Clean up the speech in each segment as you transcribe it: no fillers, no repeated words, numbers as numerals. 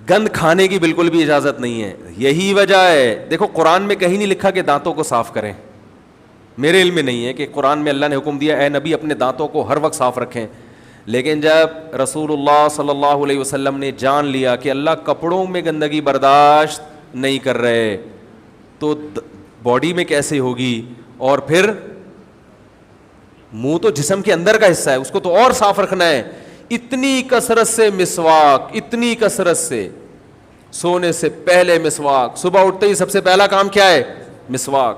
گند کھانے کی بالکل بھی اجازت نہیں ہے. یہی وجہ ہے, دیکھو قرآن میں کہیں نہیں لکھا کہ دانتوں کو صاف کریں. میرے علم میں نہیں ہے کہ قرآن میں اللہ نے حکم دیا اے نبی اپنے دانتوں کو ہر وقت صاف رکھیں. لیکن جب رسول اللہ صلی اللہ علیہ وسلم نے جان لیا کہ اللہ کپڑوں میں گندگی برداشت نہیں کر رہے, تو باڈی میں کیسے ہوگی؟ اور پھر منہ تو جسم کے اندر کا حصہ ہے, اس کو تو اور صاف رکھنا ہے. اتنی کثرت سے مسواک, اتنی کثرت سے, سونے سے پہلے مسواک, صبح اٹھتے ہی سب سے پہلا کام کیا ہے؟ مسواک.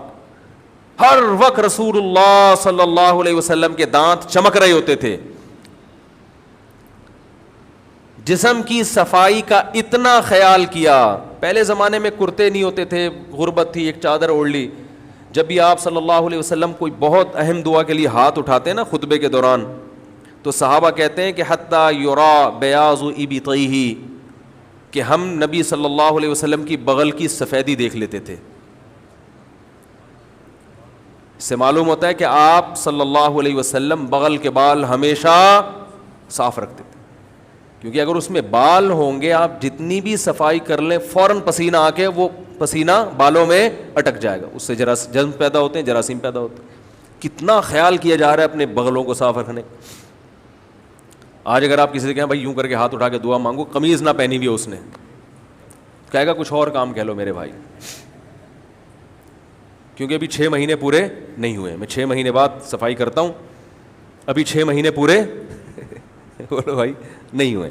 ہر وقت رسول اللہ صلی اللہ علیہ وسلم کے دانت چمک رہے ہوتے تھے. جسم کی صفائی کا اتنا خیال کیا. پہلے زمانے میں کرتے نہیں ہوتے تھے, غربت تھی, ایک چادر اوڑھ لی. جب بھی آپ صلی اللہ علیہ وسلم کوئی بہت اہم دعا کے لیے ہاتھ اٹھاتے ہیں نا خطبے کے دوران, تو صحابہ کہتے ہیں کہ حتی یرا بیاض ابطیہ, کہ ہم نبی صلی اللہ علیہ وسلم کی بغل کی سفیدی دیکھ لیتے تھے. اس سے معلوم ہوتا ہے کہ آپ صلی اللہ علیہ وسلم بغل کے بال ہمیشہ صاف رکھتے تھے, کیونکہ اگر اس میں بال ہوں گے آپ جتنی بھی صفائی کر لیں فوراً پسینہ آ کے وہ پسینہ بالوں میں اٹک جائے گا, اس سے جرم پیدا ہوتے ہیں, جراثیم پیدا ہوتے ہیں. کتنا خیال کیا جا رہا ہے اپنے بغلوں کو صاف رکھنے. آج اگر آپ کسی سے کہیں بھائی یوں کر کے ہاتھ اٹھا کے دعا مانگو, قمیض نہ پہنی ہوئی اس نے, کہے گا کچھ اور کام کہہ لو میرے بھائی, کیونکہ ابھی 6 مہینے پورے نہیں ہوئے. میں 6 مہینے بعد صفائی کرتا ہوں, ابھی 6 مہینے پورے بولو بھائی نہیں ہوئے.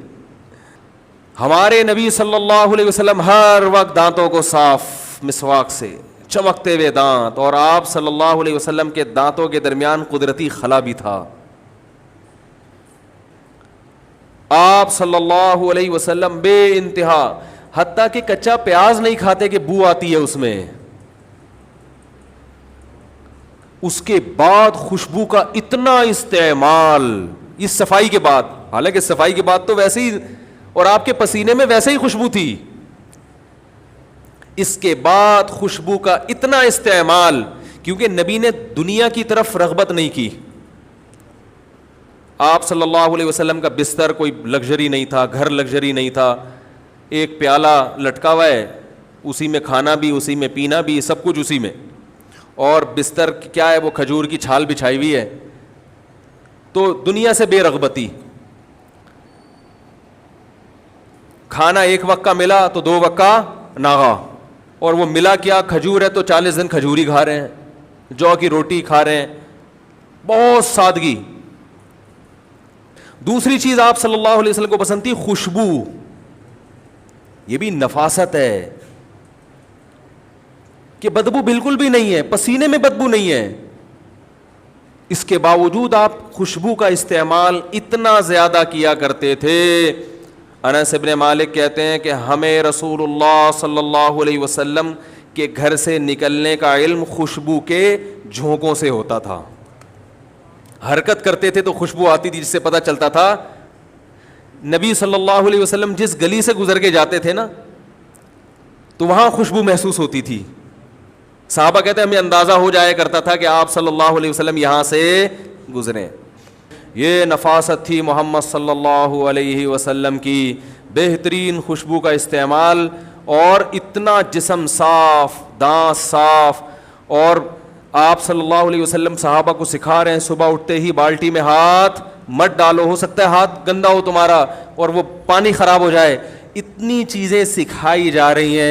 ہمارے نبی صلی اللہ علیہ وسلم ہر وقت دانتوں کو صاف, مسواک سے, چمکتے ہوئے دانت. اور آپ صلی اللہ علیہ وسلم کے دانتوں کے درمیان قدرتی خلا بھی تھا. آپ صلی اللہ علیہ وسلم بے انتہا, حتیٰ کہ کچا پیاز نہیں کھاتے کہ بو آتی ہے اس میں. اس کے بعد خوشبو کا اتنا استعمال اس صفائی کے بعد, حالانکہ صفائی کے بعد تو ویسے ہی, اور آپ کے پسینے میں ویسے ہی خوشبو تھی, اس کے بعد خوشبو کا اتنا استعمال, کیونکہ نبی نے دنیا کی طرف رغبت نہیں کی. آپ صلی اللہ علیہ وسلم کا بستر کوئی لگژری نہیں تھا, گھر لگژری نہیں تھا, ایک پیالہ لٹکا ہوا ہے, اسی میں کھانا بھی, اسی میں پینا بھی, سب کچھ اسی میں. اور بستر کیا ہے, وہ کھجور کی چھال بچھائی ہوئی ہے. تو دنیا سے بے رغبتی. کھانا ایک وقت کا ملا تو 2 وقت کا ناغا, اور وہ ملا کیا, کھجور ہے تو 40 دن کھجوری کھا رہے ہیں, جو کی روٹی کھا رہے ہیں, بہت سادگی. دوسری چیز آپ صلی اللہ علیہ وسلم کو پسند تھی خوشبو. یہ بھی نفاست ہے کہ بدبو بالکل بھی نہیں ہے, پسینے میں بدبو نہیں ہے. اس کے باوجود آپ خوشبو کا استعمال اتنا زیادہ کیا کرتے تھے. انس بن مالک کہتے ہیں کہ ہمیں رسول اللہ صلی اللہ علیہ وسلم کے گھر سے نکلنے کا علم خوشبو کے جھونکوں سے ہوتا تھا. حرکت کرتے تھے تو خوشبو آتی تھی, جس سے پتہ چلتا تھا. نبی صلی اللہ علیہ وسلم جس گلی سے گزر کے جاتے تھے نا, تو وہاں خوشبو محسوس ہوتی تھی. صحابہ کہتے ہیں ہمیں اندازہ ہو جایا کرتا تھا کہ آپ صلی اللہ علیہ وسلم یہاں سے گزرے. یہ نفاست تھی محمد صلی اللہ علیہ وسلم کی, بہترین خوشبو کا استعمال, اور اتنا جسم صاف, دانت صاف. اور آپ صلی اللہ علیہ وسلم صحابہ کو سکھا رہے ہیں صبح اٹھتے ہی بالٹی میں ہاتھ مت ڈالو, ہو سکتا ہے ہاتھ گندا ہو تمہارا اور وہ پانی خراب ہو جائے. اتنی چیزیں سکھائی جا رہی ہیں.